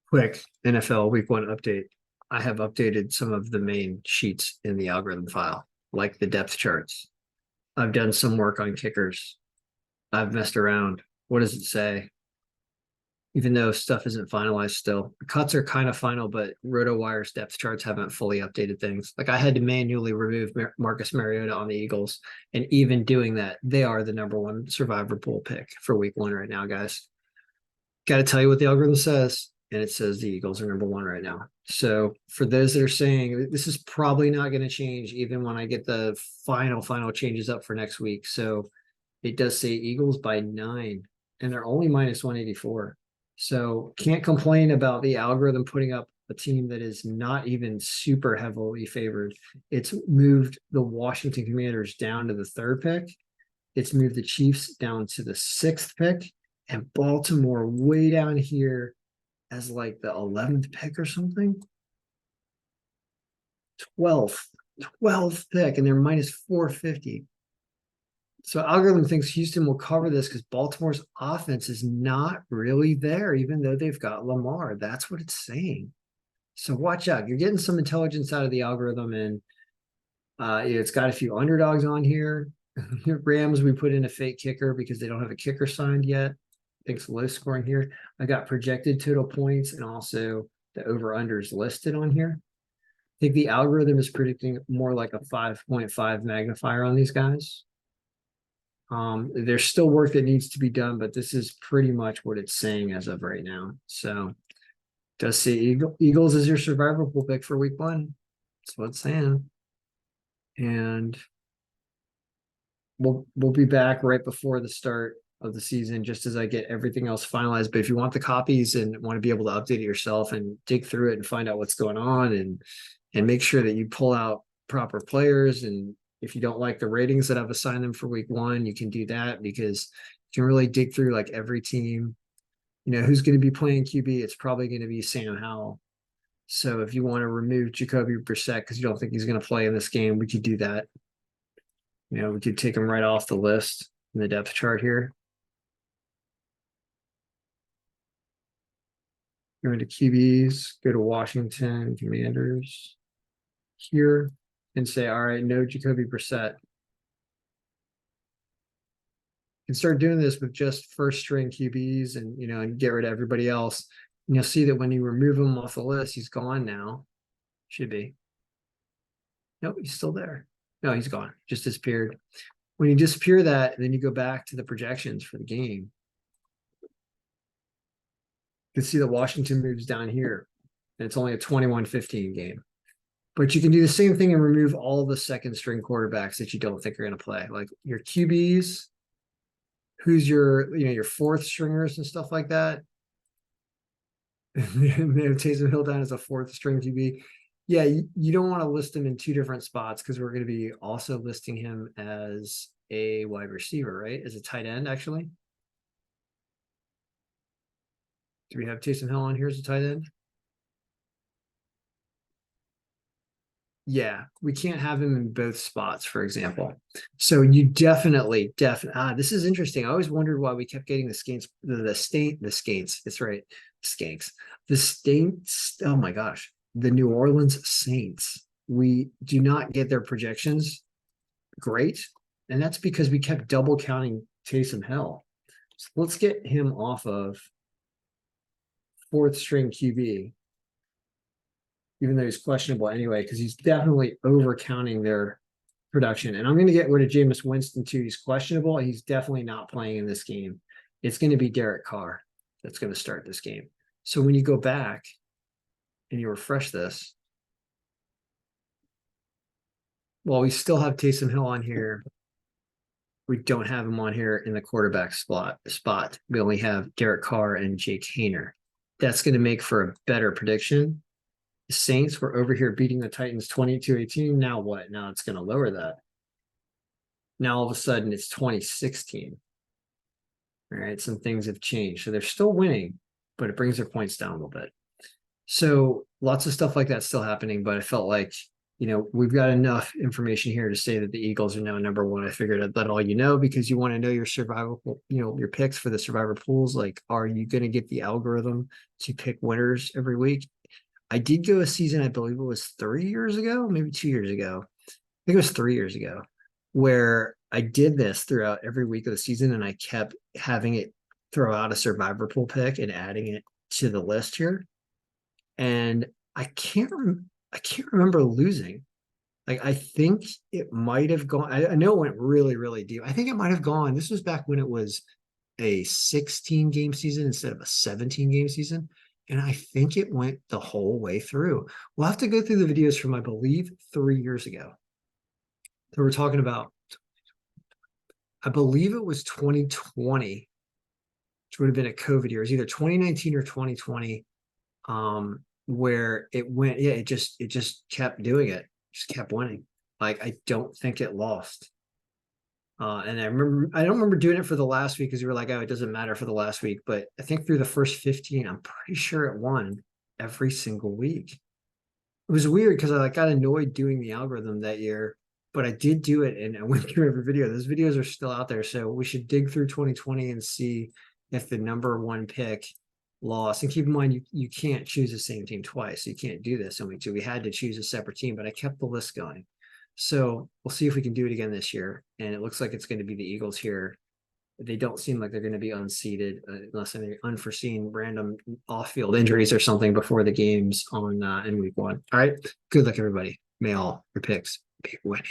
Quick NFL Week 1 update. I have updated some of the main sheets in the algorithm file, like the depth charts. I've done some work on kickers. I've messed around. What does it say? Even though stuff isn't finalized still, the cuts are kind of final, but RotoWire's depth charts haven't fully updated things. Like I had to manually remove Marcus Mariota on the Eagles, and even doing that, they are the number one survivor pool pick for Week 1 right now, guys. Got to tell you what the algorithm says, and it says the Eagles are number one right now. So for those that are saying this is probably not going to change, even when I get the final changes up for next week. So it does say Eagles by 9, and they're only minus 184. So can't complain about the algorithm putting up a team that is not even super heavily favored. It's moved the Washington Commanders down to the 3rd pick. It's moved the Chiefs down to the 6th pick, and Baltimore way down here as like the 11th pick or something. 12th pick, and they're minus 450. So algorithm thinks Houston will cover this because Baltimore's offense is not really there, even though they've got Lamar. That's what it's saying. So watch out. You're getting some intelligence out of the algorithm, and it's got a few underdogs on here. Rams, we put in a fake kicker because they don't have a kicker signed yet. Thanks low scoring here. I got projected total points and also the over-unders listed on here. I think the algorithm is predicting more like a 5.5 magnifier on these guys. There's still work that needs to be done, but this is pretty much what it's saying as of right now. So does say Eagles is your survivor pool pick for Week 1. That's what it's saying. And we'll be back right before the start of the season, just as I get everything else finalized. But if you want the copies and want to be able to update it yourself and dig through it and find out what's going on and make sure that you pull out proper players, and if you don't like the ratings that I've assigned them for Week 1, you can do that because you can really dig through like every team. You know who's going to be playing QB. It's probably going to be Sam Howell. So if you want to remove Jacoby Brissett because you don't think he's going to play in this game, we could do that. We could take him right off the list in the depth chart here. Go into QBs, go to Washington Commanders here and say, all right, no Jacoby Brissett. You can start doing this with just first string QBs and get rid of everybody else. And you'll see that when you remove him off the list, he's gone now. Should be. Nope, he's still there. No, he's gone. Just disappeared. When you disappear that, then you go back to the projections for the game. You can see that Washington moves down here, and it's only a 21-15 game. But you can do the same thing and remove all the second string quarterbacks that you don't think are going to play, like your QBs, who's your fourth stringers and stuff like that. They have Taysom Hill down as a fourth string QB. Yeah, you don't want to list him in two different spots because we're going to be also listing him as a wide receiver, right? As a tight end, actually. Do we have Taysom Hill on here as a tight end? Yeah, we can't have him in both spots, for example. So you definitely. This is interesting. I always wondered why we kept getting the Skanks, the Skanks. It's right, Skanks. The Saints. Oh my gosh, the New Orleans Saints. We do not get their projections great, and that's because we kept double counting Taysom Hill. So let's get him off of fourth string QB, even though he's questionable anyway, because he's definitely overcounting their production. And I'm going to get rid of Jameis Winston too. He's questionable. He's definitely not playing in this game. It's going to be Derek Carr that's going to start this game. So when you go back and you refresh this, well, we still have Taysom Hill on here. We don't have him on here in the quarterback spot. We only have Derek Carr and Jake Hayner. That's going to make for a better prediction. The Saints were over here beating the Titans 22-18. Now what? Now it's going to lower that. Now all of a sudden it's 2016. All right, some things have changed. So they're still winning, but it brings their points down a little bit. So lots of stuff like that still happening, but I felt like we've got enough information here to say that the Eagles are now number one. I figured I'd let all you know because you want to know your survival, your picks for the survivor pools. Like, are you going to get the algorithm to pick winners every week? I did go a season, I believe it was 3 years ago, maybe 2 years ago. I think it was 3 years ago, where I did this throughout every week of the season, and I kept having it throw out a survivor pool pick and adding it to the list here. And I can't remember losing. Like, I think it might have gone. I know it went really, really deep. I think it might have gone. This was back when it was a 16 game season instead of a 17 game season. And I think it went the whole way through. We'll have to go through the videos from, I believe, 3 years ago. So we're talking about, I believe it was 2020, which would have been a COVID year. It was either 2019 or 2020, where it went, yeah, it just kept doing it, just kept winning. Like, I don't think it lost. And I don't remember doing it for the last week because we were like, oh, it doesn't matter for the last week. But I think through the first 15, I'm pretty sure it won every single week. It was weird because I like got annoyed doing the algorithm that year, but I did do it and I went through every video. Those videos are still out there. So we should dig through 2020 and see if the number one pick lost. And keep in mind, you can't choose the same team twice. You can't do this in week two. We had to choose a separate team, but I kept the list going. So we'll see if we can do it again this year. And it looks like it's going to be the Eagles here. They don't seem like they're going to be unseated unless any unforeseen random off-field injuries or something before the games on in week one. All right. Good luck, everybody. May all your picks be winning.